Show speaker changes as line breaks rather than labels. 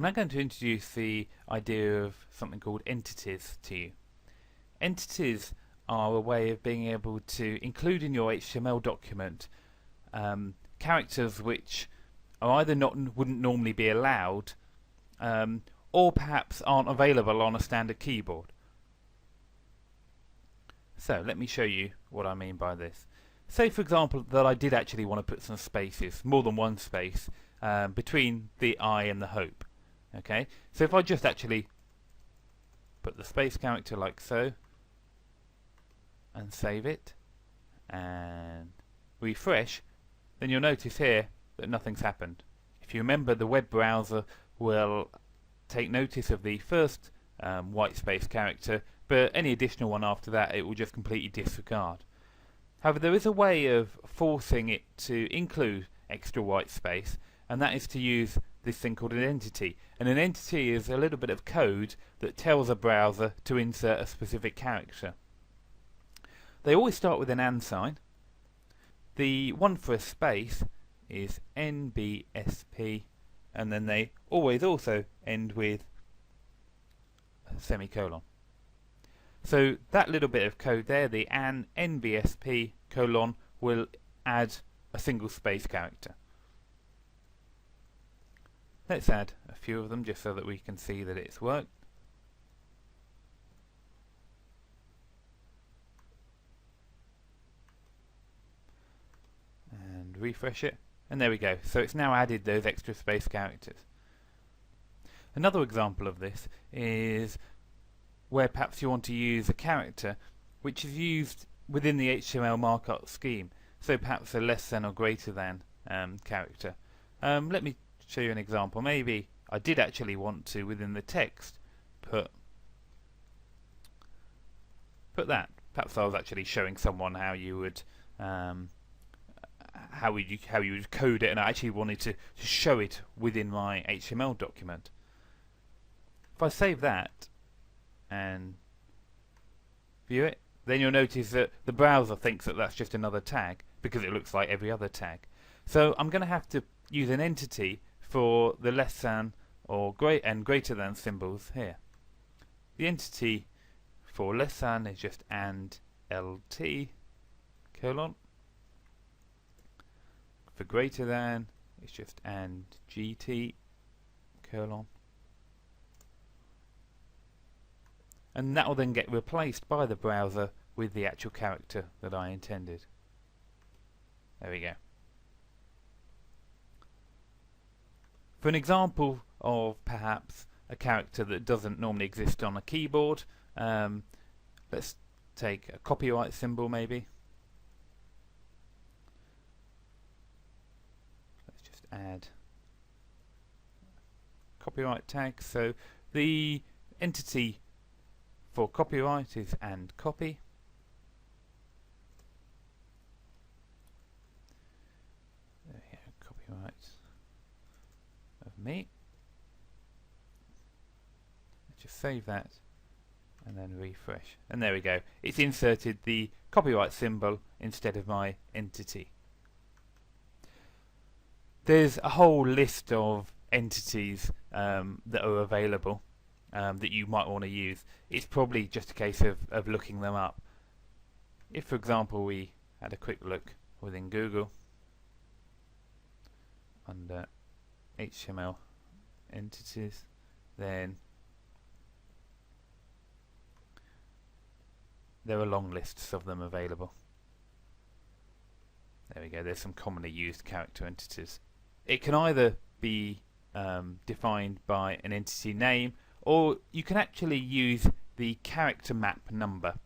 now going to introduce the idea of something called entities to you. Entities are a way of being able to include in your HTML document characters which are either wouldn't normally be allowed or perhaps aren't available on a standard keyboard. So let me show you what I mean by this. Say for example that I did actually want to put some spaces, more than one space, between the I and the hope. Okay, so if I just actually put the space character like so and save it and refresh, then you'll notice here that nothing's happened. If you remember, the web browser will take notice of the first white space character, but any additional one after that it will just completely disregard. However, there is a way of forcing it to include extra white space, and that is to use this thing called an entity. And an entity is a little bit of code that tells a browser to insert a specific character. They always start with an and sign. The one for a space is NBSP, and then they always also end with a semicolon. So that little bit of code there, the NBSP colon, will add a single space character. Let's add a few of them just so that we can see that it's worked. And refresh it, and there we go. So it's now added those extra space characters. Another example of this is where perhaps you want to use a character which is used within the HTML markup scheme, so perhaps a less than or greater than character. Let me show you an example. Maybe I did actually want to, within the text, put that. Perhaps I was actually showing someone how you would how you would code it, and I actually wanted to show it within my HTML document. If I save that and view it, then you'll notice that the browser thinks that that's just another tag because it looks like every other tag. So I'm going to have to use an entity for the less than or greater than symbols here. The entity for less than is just and LT colon. For greater than it's just and GT colon. And that will then get replaced by the browser with the actual character that I intended. There we go. For an example of perhaps a character that doesn't normally exist on a keyboard, let's take a copyright symbol maybe. Let's just add copyright tag. So the entity for copyright is and copy. There we go, copyright of me. Let's just save that and then refresh. And there we go. It's inserted the copyright symbol instead of my entity. There's a whole list of entities that are available that you might want to use. It's probably just a case of looking them up. If for example we had a quick look within Google under HTML entities, then there are long lists of them available. There we go, there's some commonly used character entities. It can either be defined by an entity name, or you can actually use the character map number.